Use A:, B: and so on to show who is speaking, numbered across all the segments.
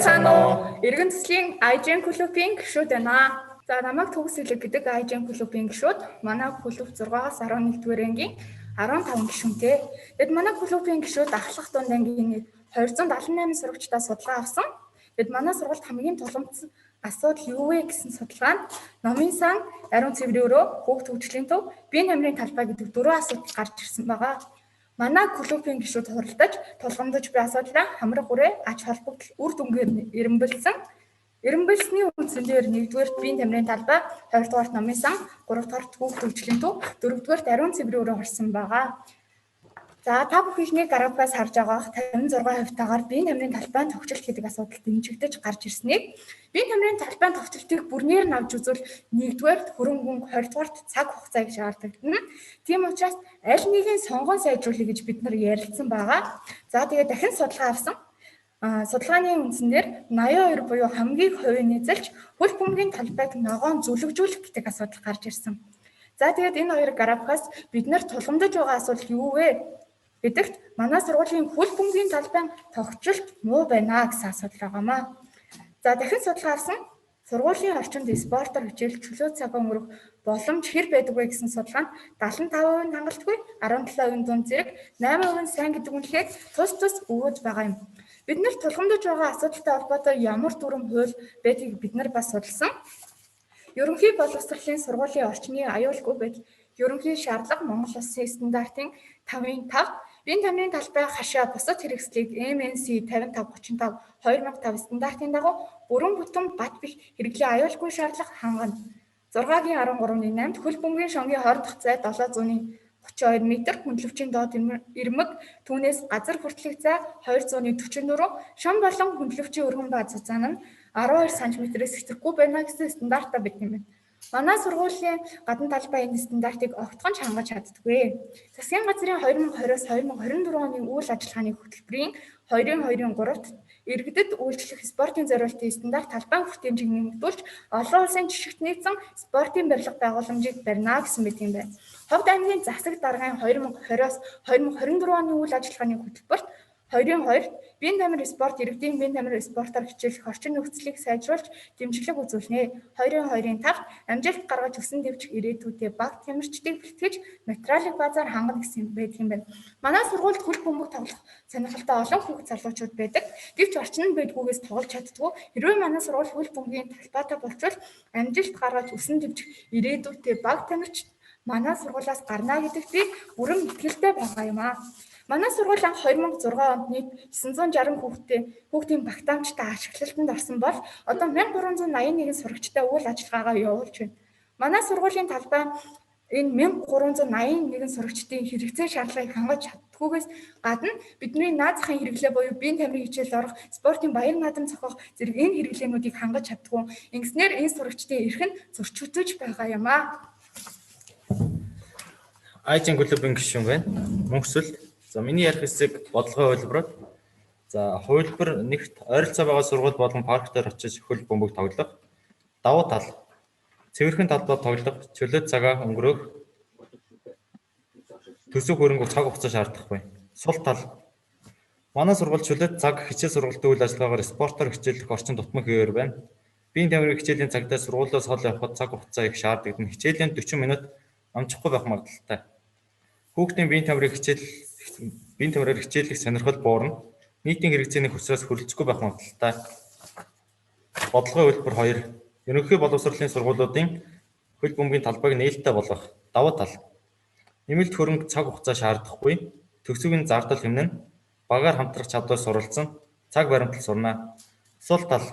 A: Байцаана уу? Иргэн цэцлийн IGN клубын гишүүд байна. За намайг төгсөлөг гэдэг IGN клубын гишүүд манай клуб 6-аас 11-р ангийн 15 гишүүнтэй. Тэгэд манай клубын гишүүд ахлах дунд ангийн 278 сурагчдаа судалгаа авсан. Тэгэд манай сургуульд хамгийн тулгымдсан асуудал юу вэ гэсэн судалгаанд номын сан, ариун цэврийн өрөө, хүүхд хөгжлийн төв, биеийн тамирын талбай гэдэг 4 асуудал гарч ирсэн байгаа. Манай клубын гишүүд хуралдаж, тулгамдж буй асуудлаа хамраг хүрээ ач холбогдол үр дүнгээр эренбэлсэн. Эренбэлсний үндсэндээр 1-р биеийн тамирын талбай, 2-р номын сан, 3-р хүүхд хөгжлийн төв, 4-р ариун цэврийн өрөө орсон байгаа. За та бүхний графикаас харж байгаах 56% тагаар биеийн тамирын талбайн тохиолдолт гэдэг асуудал дэмжигдэж гарч ирснийг биеийн тамирын талбайн тохиолдолтыг бүрнээр нь авч үзвэл 1-р хөрөнгө, 2-р цаг хугацааг шаардлагадна. Тийм учраас аль нэгийг сонгон сайжруулъя гэж бид нар ярилцсан байгаа. За тэгээд дахин судалгаа авсан. Судалгааны үндсэндээр 82 буюу хамгийн хувийн нийцэлж хөл бөмбөгийн талбайг ногоон зүлэгжүүлэх гэдэг асуудал гарч ирсэн. За тэгээд энэ хоёр графикаас бид нар тулгамдж байгаа асуудал юу вэ гэдэгт манай сургуулийн хөл бөмбөгийн талбайн тогтцолт муу байна гэсэн асуудал байгаамаа. За дахин судалгаа авсан сургуулийн орчинд спортоор хичээл чөлөө цаг өнгөрөх боломж хэр байдаг вэ гэсэн судалгаанд 75% хангалтгүй, 17% дунд зэрэг, 8% сайн гэдэг үнэлгээг тус өгөөж байгаа юм. Бид нар тулгамдж байгаа асуудалтай холбоотой ямар дүрм хууль байдгийг бид нар бас судалсан. Ерөнхий боловсролын сургуулийн орчны аюулгүй байдал, ерөнхий шаардлага Монгол Улсын стандартын 5-5, биеийн тамирын талбай хашаа бусад хэрэгслийг MNC 5535 2005 стандартын дагуу бүрэн бүтэн бат бэх хэрэглээ аюулгүй шаардлага хангана. 6-гийн 13-ны 8-д хөл бөмбөгийн шонгийн хоорондох зай 732 м, хүндлэгчийн доод ирмэг түүнээс газар хүртэлх зай 244, шон болон хүндлэгчийн өргөн бааз цуцаан нь 12 см-ээс хэцэрхгүй байна гэсэн стандартаа бид юм байна. Манай сургуулийн гадна талбай энэ стандартыг огтхон ч хангаж чаддаггүй. Засгийн газрын 2020-оос 2024 оны үйл ажиллагааны хөтөлбөрийн 2-2-3-т иргэдэд үйлчлэх спортын зориултын стандарт талбай хүртээмжийг нэмэгдүүлж олон улсын жишгт нийцсэн спортын барилга байгууламжийг барина гэсэн мэт юм байна. Ховд аймгийн засаг даргын 2020-оос 2024 оны үйл ажиллагааны хөтөлбөрт 2-2 биеийн тамир спорт иргэдийн биеийн тамир спортоор хичээлэх орчин нөхцөлийг сайжруулж дэмжлэг үзүүлнэ. 2-2-ын тавт амжилт гаргаж өсөн дэвжих ирээдүйдээ баг тамирчдыг бэлтгэж материалын базаар хангана гэсэн байдаг юм байна. Манай сургуульд хөл бөмбөг тоглох сонирхолтой олон хүүхд залуучууд байдаг. Гэвч орчин нь байдгүйгээс тоглож чаддгүй. Хэрвээ манай сургууль хөл бөмбөгийн талбайтай болчвол амжилт гаргаж өсөн дэвжих ирээдүйдээ баг тамирчид манай сургуулиас гарна гэдэгт би бүрэн итгэлтэй байгаа юм аа. Манай сургууль анх 2006 онд нийт 960 хүүхдийн багтаамжтай ашиглалтанд орсон бол одоо 1381 сурагчтай үйл ажиллагаагаа явуулж байна. Манай сургуулийн талбай энэ 1381 сурагчдын хэрэгцээ шаардлагыг хангаж чаддгүйгээс гадна бидний наад захын хэрэглээ буюу биеийн тамирын хичээлд орох, спортын баяр наадам зохиох зэрэг энэ хэрэглээнүүдийг хангаж чаддгүй. Ингэснээр энэ сурагчдын эрх нь зөрчигдөж байгаа юм аа.
B: IGN клубын гишүүн байна. Мөнхсөл. За миний ярих хэсэг бодлогын хувилбар. За хувилбар нэгт ойролцоо байгаа сургууль болон парк дээр очиж хөл бөмбөг тоглох. Давуу тал. Цэвэрхэн талбайд тоглох, чөлөөт цагаа өнгөрөөх. Төсөв хөрөнгө цаг хугацаа шаардахгүй. Сул тал. Манай сургууль чөлөөт цаг хичээл сургалтын үйл ажиллагаагаар спортоор хичээллэх орчин дутмаг хэвээр байна. Биеийн тамирын хичээлийн цагтаа сургуулиас хол явхад цаг хугацаа их шаарддаг. Хичээлийн 40 минут амжихгүй байх магадлалтай. Хүүхдийн биеийн тамираар хичээллэх сонирхол буурна. Нийтийн хэрэгцээний хүсрээс хөрөлцөхгүй байх магадлалтай. Бодлогын хувилбар 2. Ерөнхий боловсролын сургуулиудын хөл бөмбөгийн талбайг нээлттэй болгох. Давуу тал. Нэмэлт хөрөнгө цаг хугацаа шаардахгүй. Төгсөвийн зардал хэмнэн багаар хамтрах чадвар суралцсан. Цаг баримтал сурна. Сул тал.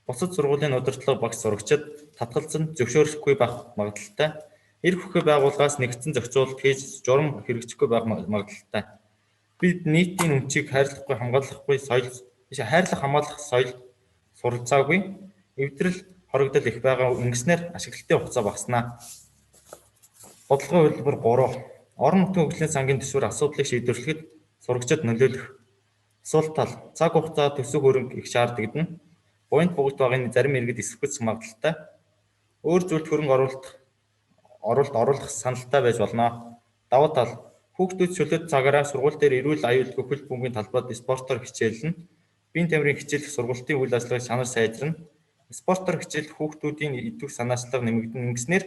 B: Бусад сургуулийн удирдлага багш сурагчид татгалзан зөвшөөрөхгүй байх магадлалтай. Эрх бүхий байгууллагаас нэгдсэн зохицуулалт хийж журам хэрэгжихгүй байх магадлалтай. Бид нийтийн өмчийг хайрлах хамгаалах соёл суралцаагүй. Эвдрэл хоригдол их байгаа ингэснээр ашиглалтын хугацаа багаснаа. Бодлогын хувилбар 3. Орон нутгийн хөгжлийн сангийн төсвөр асуудлыг шийдвэрлэхэд сурагчид нөлөөлөх. Сул тал. Цаг хугацаа төсөв хөрөнгө их шаардагдана. Буянт богд багын зарим иргэд эсвэхэх магадлалтай. Өөр зүйлд хөрөнгө оруулах саналтай байж болно. Давуу тал. Хүүхдүүд чөлөөт цагаараа сургууль дээр эрүүл аюулгүй хөл бөмбөгийн талбайд спортоор хичээлнэ. Биеийн тамирын хичээлэх сургалтын үйл ажиллагааг чанар сайжирна. Спортоор хичээлэх хүүхдүүдийн идэвх санаачлага нэмэгдснээр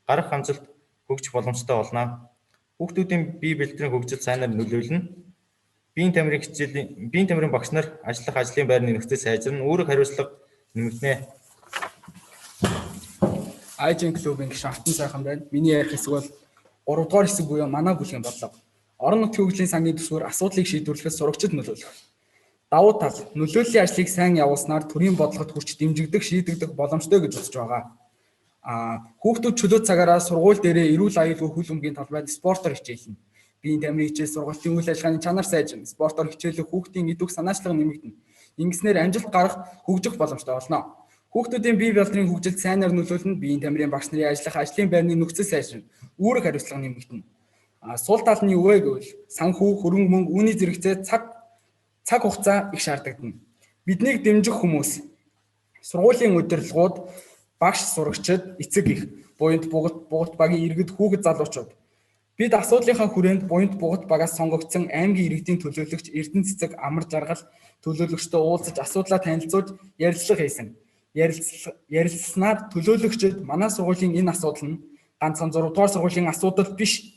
B: гарах амжилт хөгжих боломжтой болно. Хүүхдүүдийн бие бэлтгэрийн хөгжилд сайнаар нөлөөлнө. Биеийн тамирын багш нар ажиллах ажлын байрны нөхцөл сайжирна. Үүрэг хариуцлага нэмэгдэнэ.
C: IGN клубын гишүүн Алтан сайхан байна. Миний ярих хэсэг бол 3 дугаар хэсэг буюу манай бүлгийн бодлого. Орон нутгийн хөгжлийн сангийн төсвөр асуудлыг шийдвэрлэхэд сурагчид нөлөөлөх. Давуу тал нөлөөллийн ажлыг сайн явуулснаар төрийн бодлогод хүрч дэмжигдэх, шийдэгдэх боломжтой гэж үзэж байгаа. Хүүхдүүд чөлөө цагаараа сургууль дээрээ эрүүл аюулгүй хөл өмгийн талбайд спортоор хичээлнэ. Биеийн тамирын хичээл сургалтын үйл ажиллагааны чанар сайжирна. Спортоор хичээлэх хүүхдийн идэвх санаачлага нэмэгдэнэ. Ингэснээр амжилт гарах, хөгжих боломжтой болно. Хүүхдүүдийн бие бэлтгэрийн хөгжилд сайнаар нөлөөлнө, биеийн тамирын багш нарын ажиллах ажлын байрны нөхцөл сайжирна. Үүрэг хариуцлага нэмэгдэнэ. Сул тал нь юу вэ гэвэл санхүү, хөрөнгө мөнгө, үүний зэрэгцээ цаг хугацаа их шаардагдана. Биднийг дэмжих хүмүүс, сургуулийн удирдлагууд, багш, сурагчид, эцэг эх, буянт бугат багийн иргэд, хүүхэд залуучууд. Бид асуудлынхаа хүрээнд буянт бугат багаас сонгогдсон аймгийн иргэдийн төлөөлөгч Эрдэнэ цэцэг амар жаргал төлөөлөгчтэй уулзаж асуудлаа танилцуулж ярилцлага хийсэн. Ярилцсанаар төлөөлөгчид манай сургуулийн энэ асуудал нь ганцхан 6 дугаар сургуулийн асуудал биш.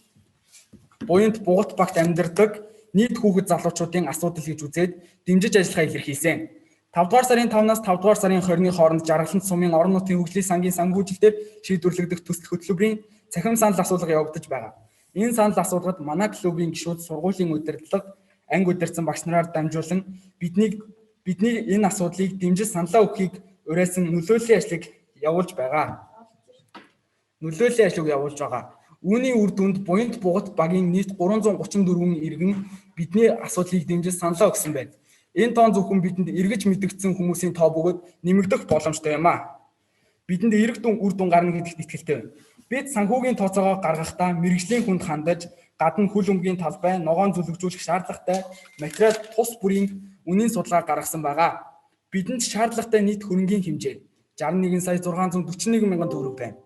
C: Буянт бугат багт амьдардаг нийт хүүхэд залуучуудын асуудал гэж үзээд дэмжиж ажиллахаа илэрхийлсэн. 5 дугаар сарын 5-наас 5 дугаар сарын 20-ны хооронд Жаргалант сумын орон нутгийн хөгжлийн сангийн санхүүжилтээр шийдвэрлэгдэх төсөл хөтөлбөрийн цахим санал асуулга явагдаж байгаа. Энэ санал асуулгад манай клубын гишүүд сургуулийн удирдлага, анги удирдсан багш нараар дамжуулан бидний энэ асуудлыг дэмжиж саналаа өгөхийг уриалсан нөлөөллийн ажлыг явуулж байгаа. Үүний үр дүнд буянт бугат багийн нийт 334 иргэн бидний асуудлыг дэмжиж саналаа өгсөн байна. Энэ тоон зөвхөн бидэнд эргэж мэдэгдсэн хүмүүсийн тоо бөгөөд нэмэгдэх боломжтой юм аа. Бидэнд эрг үр дүн гарна гэдэгт итгэлтэй байна. Бид санхүүгийн тооцоогоо гаргахдаа мэрэгжлийн хүнд хандаж, гадна хөл өмгийн талбай, ногоон зүлэгжүүлэх шаардлагатай материал тус бүрийн үнийн судалгаа гаргасан байгаа. Бидэнд шаардлагатай нийт хөрөнгийн хэмжээ 61,641 мянган төгрөг байна.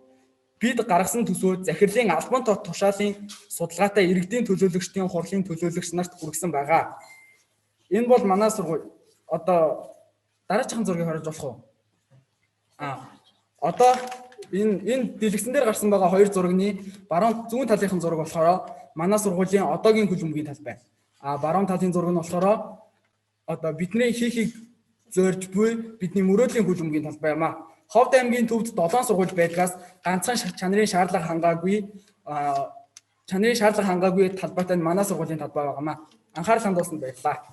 C: Бид гаргасан төсөө захирлын албан тушаалын судалгаатай иргэдийн төлөөлөгчдийн хурлын төлөөлөгч нарт хүргэсэн байгаа. Энэ бол манай сургууль одоо дараачихын зургийг харж болох уу? Одоо энэ дэлгэцэн дээр гарсан байгаа хоёр зургийн баруун зүүн талынхын зураг болохоор манай сургуулийн одоогийн хөл өмгийн талбай. Баруун талын зураг нь болохоор одоо бидний хийхийг зорж буй бидний мөрөөдлийн хөл өмгийн талбай юм аа. Ховд аймгийн төвд 7 сургууль байдгаас ганцхан чанарын шаардлага хангаагүй талбайтай манай сургуулийн талбай байгаамаа. Анхаарал хандуулсанд баярлалаа.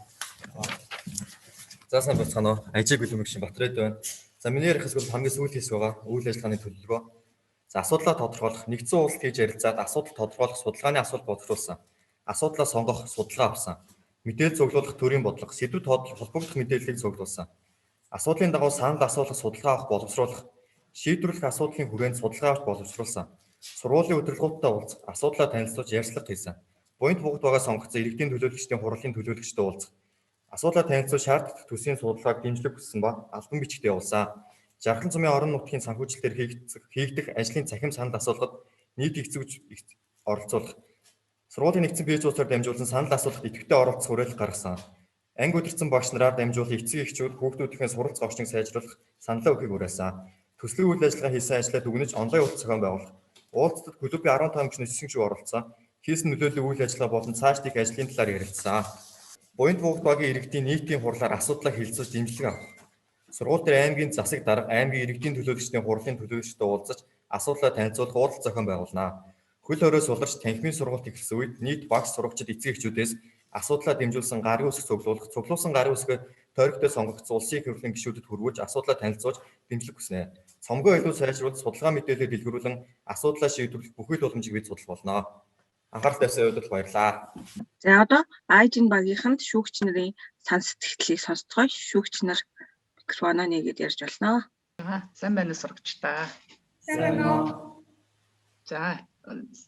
B: За сайн бацгаана уу. Ажиг бүлэмж шин Батрайд байна. За миний ярих хэсэг бол хамгийн сүүлийн хэсэг байгаа. Үйл ажиллагааны төлөвлөгөө. За асуудлаа тодорхойлох, нэгдсэн уулзалт хийж ярилцаад асуудал тодорхойлох, судалгааны асуулт боловсруулсан. Асуудлаа сонгох, судалгаа авсан. Мэдээлэл цуглуулах төрийн бодлого, сэдвүүд холбогдох мэдээллийг цуглуулсан. Асуудлын дагуу санал асуулах, судалгаа авах, боловсруулах, шийдвэрлэх асуудлын хүрээнд судалгаа авах боловсруулсан. Сургуулийн удирдлагуудтай уулзах, асуудлаа танилцуулж ярилцлага хийсэн. Буянт бугат багаас сонгогдсон иргэдийн төлөөлөгчдийн хурлын төлөөлөгчтэй уулзах. Асуудлаа танилцуулж шаардлагатай төсвийн судалгааг дэмжлэг хүссэн ба албан бичгтээ явуулсан. Жаргалан сумын орон нутгийн санхүүжилтээр хийгдэх ажлын цахим санал асуулгад нийт эцэгч оролцуулах. Сургуулийн нэгдсэн бие зүйсээр дамжуулсан санал асуулгад идэвхтэй оролцох хүрээл гаргасан. Анги удирдсан багш нараар дамжуулан эцэг эхчүүд хүүхдүүдийн суралц зовчныг сайжруулах саналаа өгөхийг уриалсан. Төслийн үйл ажиллагаа хийсэн ажлаа дүгнэж онлайн уулзалт зохион байгуулах. Уулзалтад клубын 15 гишүүн ниссэн шүү оролцсон. Хийсэн нөлөөллийн үйл ажиллагаа болон цааш дэх ажлын талаар ярилцсан. Буянт бугат багийн иргэдийн нийтийн хурлаар асуудлаа хэлэлцэж дэмжлэг авах. Сургууль дээр аймгийн засаг дарга, аймгийн иргэдийн төлөөлөгчдийн хурлын төлөөлөгчтэй уулзаж асуудлаа танилцуулах уулзалт зохион байгуулнаа. Хөл хорой суларч танхимын сургалт эхэлсэн үед нийт багш сурагчид эцэг эхчүүдээс асуудлаа дэмжүүлсэн гарын үсэг цуглуулсан гарын үсгээ тойрогтой сонгогдсон улсын их хурлын гишүүдэд хүргэж асуудлаа танилцуулж дэмжлэг хүснэ. Цомгоо илүү сайжруулж судалгаа мэдээлэл дэлгэрүүлэн асуудлаа шийдвэрлэх бүхий л уламжийг бид судлах болно. Анхаарал тавьсан хувьд баярлалаа.
D: За одоо IGN багийнханд шүүгч нарын сан сэтгэлийг сонсцгоо шүүгч нар микрофоноо нэгээд ярьж болно.
E: Сайн байна уу сурагчдаа.
A: Сайн байна уу.
E: За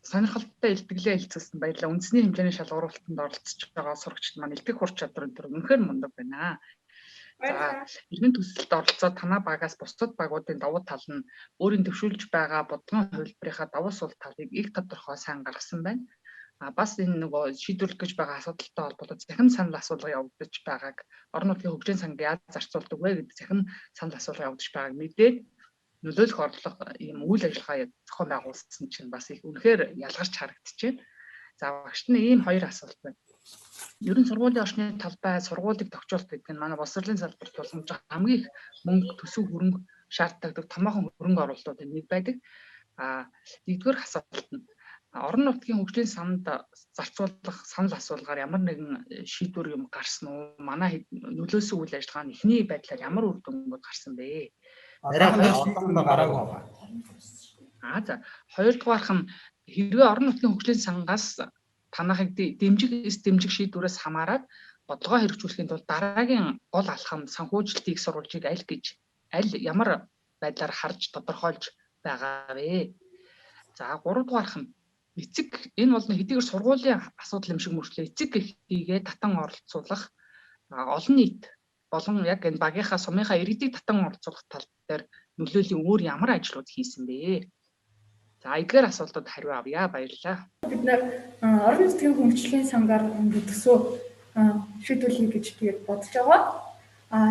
E: сонирхолтой илтгэлээ хэлцүүлсэн баярлалаа. Үндэсний хэмжээний шалгуулалтанд оролцож байгаа сурагчид маань илтгэх ур чадвар үнэхээр мундаг байна. За иргэн төсөлд оролцоод танаа багаас бусдад багуудын давуу тал нь өөрийн төвшүүлж байгаа бодгон хувилбарынхаа давуу сул талыг их тодорхой сайн гаргасан байна. Бас энэ нөгөө шийдвэрлэх гэж байгаа асуудалтай холбоотой захин санал асуулга явагдаж байгааг орон нутгийн хөгжлийн санг яаж зарцуулдаг вэ гэдэг захин санал асуулга явагдаж байгааг мэдээд нөлөөлөх орлого ийм үйл ажиллагаа зохион байгуулсан чинь бас их үнэхээр ялгарч харагдчихэв. За багшд нь ийм хоёр асуулт байна. Ер нь сургуулийн орчны талбай сургуулийг тохижуулт гэдэг нь манай боловсролын салбарт тулгамж хамгийн их мөнгө төсөв хөрөнгө шаардлагадаг томоохон хөрөнгө оруулалтуудын нэг байдаг. Нэгдүгээр асуулт нь орон нутгийн хөгжлийн санд зарцуулах санал асуулгаар ямар нэгэн шийдвэр юм гарсан уу? Манай нөлөөсөн үйл ажиллагаа нь эхний байдлаар ямар үр дүнгууд гарсан бэ?
C: Гараагүй.
E: За хоёрдугаарх нь хэрвээ орон нутгийн хөгжлийн сангаас танахыг дэмжих шийдвэрээс хамаарат бодлогоо хэрэгжүүлэхийн тулд дараагийн гол алхам санхүүжилтийг сурвалжийг аль ямар байдлаар харж тодорхойлж байгаа вэ? За гуравдугаарх нь эцэг энэ бол хэдийгээр сургуулийн асуудал юм шиг мөрчлөө эцэг эхийгээ татан оролцуулах олон нийт болон яг энэ багийнхаа сумынхаа иргэдийг татан оролцуулах тал дээр нөлөөлийн өөр ямар ажлууд хийсэн бэ? За эдгээр асуултууд хариу авъя. Баярлалаа.
A: Бид нэр орон нутгийн хөгжлийн сангаар ингээд төсөө шийдвэрлэе гэж тэгээд бодож байгаа.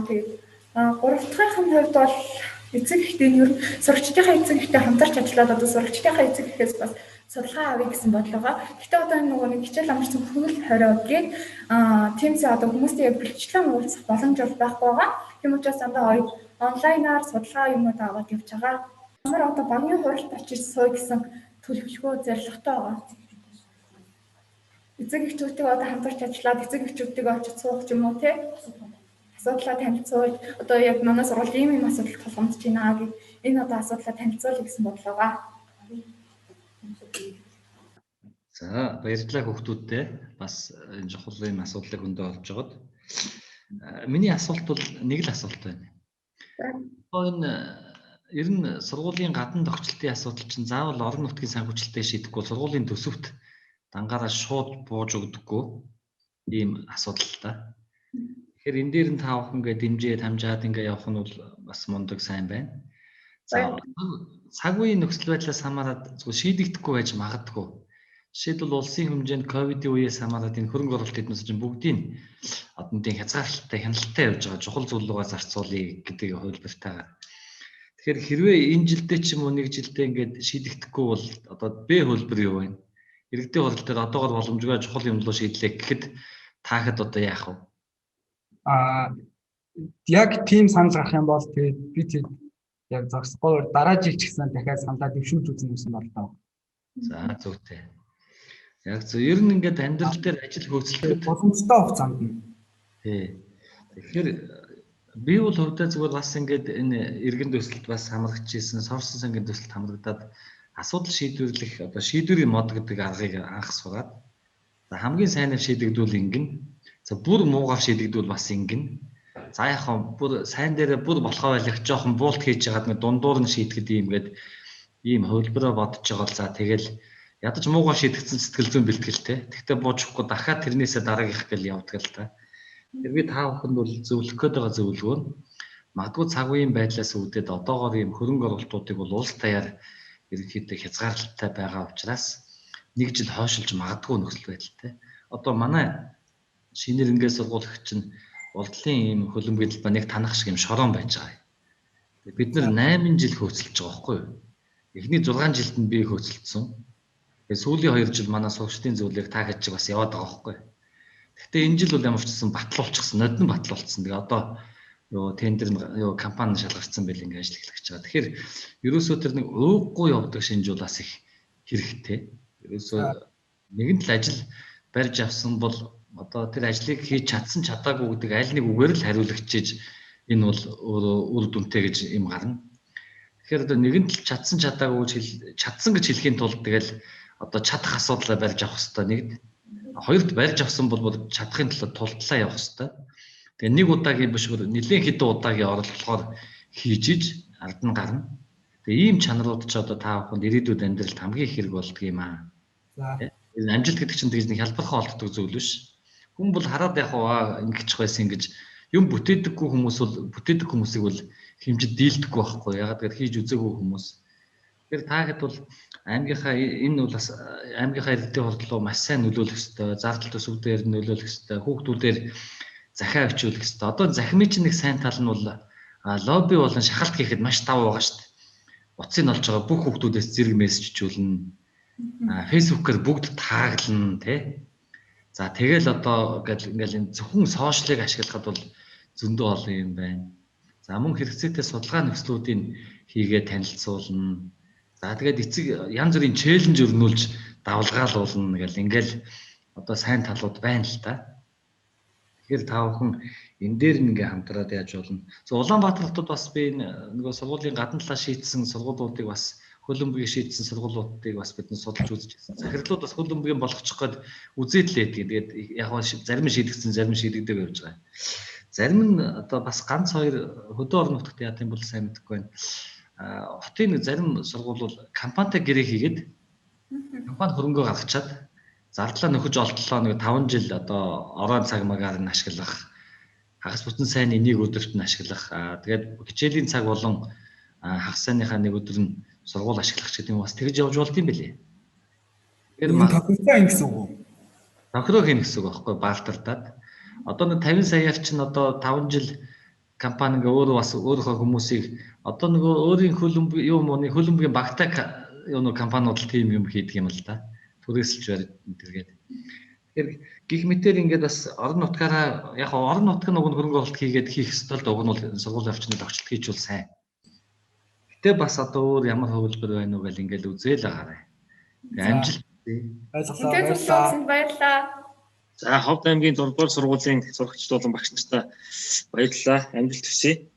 A: Тэгээд гуравдугаархын хувьд бол эцэг эхтэй нь ер нь сурагчдынхаа эцэг эхтэй хамтарч ажиллаад одоо сурагчдынхаа эцэг эхээс бас судалгаа авъя гэсэн бодлогоо. Гэхдээ одоо энэ нөгөө нэг хичээл амарсан хөл хориодгийг тиймээс одоо хүмүүстэй яг бэлтгэлэн уулзах боломж бол байхгүй байгаа. Тийм учраас дандаа онлайнаар судалгаа юмуд аваад явж байгаа. Ямар одоо багийн хуралд очиж сууя гэсэн төлөвлөгөө зорилготой байгаа. Эцэг эхчүүдтэй одоо хамтарч ажиллаад эцэг эхчүүдтэйгээ очиж суух юм уу те? Асуудлаа танилцуулж одоо яг манай сургууль ийм асуудал тулгамдж байна гэх энэ одоо асуудлаа танилцуулъя гэсэн бодлогоо.
F: За баярлалаа хүүхдүүдтэй бас энэ чухал юм асуудлыг хөндөө олж байгаад. Миний асуулт бол нэг л асуулт байна. Энэ ер нь сургуулийн гадна тохиолдлын асуудал чинь заавал орон нутгийн санхүүжилттэй шийдэхгүй сургуулийн төсөвт дангаараа шууд бууж өгдөггүй ийм асуудал та. Тэгэхээр энэ дээр нь та бүхэн ингээ дэмжээд хамжаад ингээ явах нь бол бас мундаг сайн байна. За цаг үеийн нөхцөл байдлаас хамаарат зөв шийдэгдэхгүй байж магадгүй. Жишээлбэл улсын хэмжээнд ковидын үеэс хамаарат энэ хөрөнгө оруулалт эднээс чинь бүгдийг однодын хязгаарлалттай хяналттай явж байгаа чухал зүйл рүүгээ зарцуулъя гэдэг хувилбартайгаар. Тэгэхээр хэрвээ энэ жилдээ ч юм уу нэг жилдээ ингээд шийдэгдэхгүй бол одоо Б хөлбөр юу вэ? Иргэдийн хурал дээр одоогор боломжгүй чухал юм руу шийдлээ гэхэд таахад одоо яах вэ?
C: Яг тийм санал гарах юм бол тэгээд би тэг яг зогсохгүй дараа жил ч гэсэн дахиад саналаа дэвшүүлж үзэн гэсэн бодлоо.
F: За зөвтэй. Яг зөв ер нь ингээд амьдрал дээр ажил хөөцөлдөхөд
C: боломжтой хугацаанд нь.
F: Тий. Тэгэхээр би бол хувьдаа зүгээр бас ингээд энэ иргэн төсөлд бас хамрагч ийсэн сорсон сангийн төсөлд хамрагдаад асуудал шийдвэрлэх одоо шийдвэрийн мод гэдэг аргыг анх сураад за хамгийн сайнаар шийдэгдвэл ингэн за бүр муугаар шийдэгдвэл бас ингэн за яг бүр сайн дээр бүр болохоо байлах жоохон буулт хийж яагаад нэг дундуур нь шийдэхэд юм гээд ийм хөвлбөрөө бодож байгаа л за тэгэл ядаж муугаар шийдэгдсэн сэтгэл зүйн бэлтгэлтэй тэгтээ буучихгүй дахиад тэрнээсээ дараагийнх гэл явдаг л та. Би та бүхэнд бол зөвлөх гээд байгаа зөвлөгөө нь магадгүй цаг үеийн байдлаас үүдээд одоогоор ийм хөрөнгө оруулалтуудыг бол улс даяар ерөнхийдөө хязгаарлалттай байгаа учраас нэг жил хойшилж магадгүй нөхцөл байдалтай. Одоо манай шинээр ингээд сургуулагч чинь урдлын ийм хөлбөмбөгийн талбай нэг танах шиг юм шорон байж байгаа. Бид нар 8 жил хөөцөлж байгаа байхгүй юу? Эхний 6 жилд нь би хөөцөлдсөн. Тэгээ сүүлийн 2 жил манай сургалтын зөвлөлийг таахад ч бас яваад байгаа байхгүй юу? Гэхдээ энэ жил бол ямар ч гэсэн батлуулчихсан, нодон батлуулсан. Тэгээ одоо юу тендер юу компани шалгарсан байл ингээ ажил эхлэх гэж байгаа. Тэгэхээр ерөөсөө тэр нэг ууггүй явдаг шинжуулаас их хэрэгтэй. Ерөөсөө нэгэн тал ажил барьж авсан бол одоо тэр ажлыг хийж чадсан чадаагүй гэдэг аль нэг үгээр л хариулагчиж энэ бол үр дүнтэй гэж юм гарна. Тэгэхээр одоо нэгэн тал чадсан чадаагүй чадсан гэж хэлхийн тулд тэгэл одоо чадах асуудлаа барьж авах хэрэгтэй нэгд. Хоёрт барьж авсан бол чадахын тулд тулдлаа явах хэрэгтэй. Тэгээ нэг удаагийн биш нэлээд хэдэн удаагийн оролдлогоор хийж алд нь гарна. Тэгээ ийм чанарууд ч одоо та бүхэнд ирээдүйд амьдралд хамгийн их хэрэг болдго юм аа. За энэ амжилт гэдэг чинь тэгж нэг хялбархан олддог зүйл биш. Хүн бол хараад яваа ингэчих байсан гэж юм бүтээдэггүй хүмүүс бол бүтээдэг хүмүүсийг бол хэмжиж дийлдэггүй байхгүй. Ягаад гэвэл хийж үзээгүй хүмүүс. Тэгэхээр та хэд бол аймгийнхаа энэ бол бас аймгийнхаа иргэдийн хордлого маш сайн нөлөөлөх ёстой. Зардал төсөвдөр нөлөөлөх ёстой. Хүүхдүүдээр захиа өчүүлэх ёстой. Одоо захимын чинь нэг сайн тал нь бол лобби болон шахалт хийхэд маш тав байгаа шүү дээ. Утсыг олж байгаа бүх хүүхдүүдээс зэрэг мессежжүүлнэ. Фэйсбүүкээр бүгд тааглана тий. За тэгэл одоо ингээл зөвхөн сошиалыг ашиглахад бол зөндөө олон юм байна. За мөн хэрэгцээтэй судалгаа нөхцлүүдийг хийгээд танилцуулна. За тэгээд эцэг янз бүрийн челленж өрнүүлж давлгаалуулна гэл ингээл одоо сайн талууд байна л да. Тэгэхээр та бүхэн энэ дээр ингээ хамтраад яаж болно. Улаанбаатар хотод бас би нөгөө сургуулийн гадна талаа шийдсэн сургуулиудыг бас хөл бөмбөгийн шийдсэн сургуулиудыг бас бид судалж үзчихсэн. Захирлууд бас хөл бөмбөгийн болгочих гээд үзээд л байдаг. Тэгээд яг нь зарим шийдэгдсэн, зарим шийдэгдээгүй явж байгаа. Зарим нь одоо бас ганц хоёр хөдөө орон нутагт яа гэм бол сайн мэдэхгүй байна. Хотын нэг зарим сургуулиуд компанитай гэрээ хийгээд компани хөрөнгөө гаргачаад зардлаа нөхөж олдлоо нэг 5 жил одоо орон цаг магаар нь ашиглах, хагас бүтэн сайн энийг өдөрт нь ашиглах. Тэгээд хичээлийн цаг болон хагас сайныхаа нэг өдөр нь сургууль ашиглах ч гэдэг юм бас тэгж явж болд юм билээ. Тэгэхээр
C: тохироо ин гэсэн үг үү?
F: Тохироо хийн гэсэн үг байхгүй баалтардаад. Одоо нэг 50 саяар чинь одоо 5 жил компани ингээ өөрөө бас өөрийнхөө хүмүүсийг одоо нөгөө өөрийн хөлбөмбөгийн багтаа компаниуд л тийм юм хийдэг юм л да. Түрээсэлж барь тэргээд. Тэгэхээр гих мэтэр ингээд бас орон нутгаараа яг орон нутг нь хөрөнгө оруулалт хийгээд хийх ёстой л дуг нь бол сургуулийн орчинд огчлт хийжүүл сайн. Гэтэ бас одоо өөр ямар хөвлөөр байна уу гэл ингээд үзээл агаарай. Амжилт.
A: Баярлалаа. Баярлалаа.
G: За Ховд аймгийн 6 дугаар сургуулийн сурагчид болон багш нартай баярлалаа. Амжилт хүсье.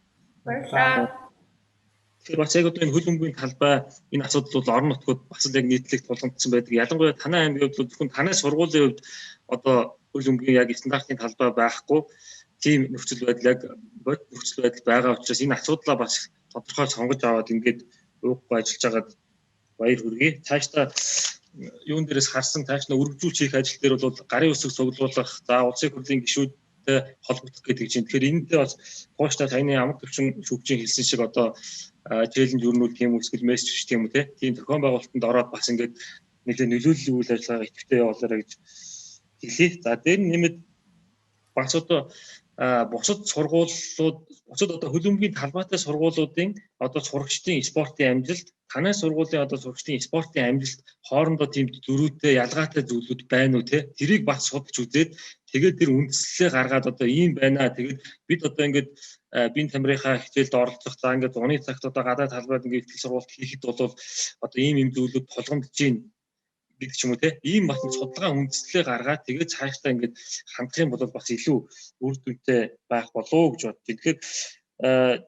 A: Баярлалаа.
G: Тэгэхээр бас яг одоо энэ хөл бөмбөгийн талбай энэ асуудал бол орон нутгад бас л яг нийтлэг тулгамдсан байдаг. Ялангуяа танай аймгийн хувьд бол зөвхөн танай сургуулийн хувьд одоо хөл бөмбөгийн яг стандартын талбай байхгүй тийм нөхцөл байдал байгаа учраас энэ асуудлаа бас тодорхой сонгож аваад ингээд уухгүй ажиллаж байгаад баяр хүргэе. Цаашдаа юун дээрээс харсан тааш на өргөжүүлж хийх ажил дээр бол гарын үсэг цуглуулах, за улсын хурлын гишүүдтэй холбогдох гэдэг чинь. Тэгэхээр энэтэй бас поошта таны амт төвчин шүүгчийн хэлсэн шиг одоо челленж өрнүүл тийм эсвэл мессеж ч тийм үү тийм зохион байгуулалтанд ороод бас ингээд нэлээд нөлөөллийн үйл ажиллагаа идэвхтэй явуулаарай гэж хэлье. За дээр нэмээд бас одоо бусад сургуулиуд бусад одоо хөлбөмбөгийн талбайтай сургуулиудын одоо сурагчдын спортын амжилт танай сургуулийн одоо сурагчдын спортын амжилт хоорондоо тийм зөрүүтэй ялгаатай зүйлүүд байна уу те тэрийг бас судалж үзээд тэгээд тэр үндслэлээ гаргаад одоо ийм байна. Тэгээд бид одоо ингээд бие тамирынхаа хичээлд оролцох за ингээд зуны цагт одоо гадаад талбайд ингээд ихтгэл сургалт хийхэд бол одоо ийм зүйлүүд тулгамдж байна гэдэг ч юм уу те ийм бас судалгаа үндслэлээ гаргаад тэгээд цаашдаа ингээд хандах юм бол бас илүү үр дүнтэй байх болов гэж бодож байна. Тэгэхээр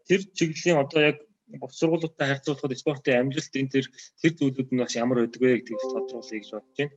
G: тэр чиглэлийн одоо яг бус сургуулиудтай харьцуулахад спортын амжилт энэ тэр зүйлүүд нь бас ямар байдаг вэ гэдгийг тодруулъя гэж бодож байна.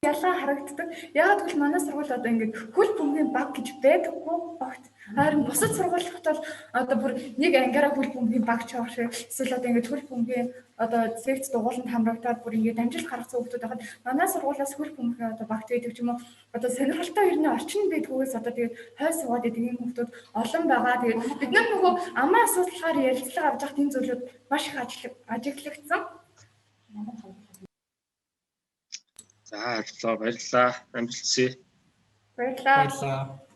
A: Ялгаа харагддаг. Яг тэгвэл манай сургууль одоо ингээд хөл бөмбөгийн баг гэж байдаггүй багт. Харин бусад сургуулиуд бол одоо бүр нэг ангиараа хөл бөмбөгийн баг ч авах шиг эсвэл одоо ингээд хөл бөмбөгийн одоо секц дугууланд хамрагдаад бүр ингээд амжилт гаргасан хүмүүс байхад манай сургуулиас хөл бөмбөгийн одоо багт байдаг ч юм уу одоо сонирхолтой ирнэ орчин байдгүйгээс одоо тэгээд хой суугаад идэг юм хүмүүс олон байгаа. Тэгээд бид нар нөгөө амаа асуудлаар ярилцлага авч явах энэ зүйлүүд маш их ажиглагдсан.
G: За баярлалаа. Амжилт хүсье.
A: Баярлалаа.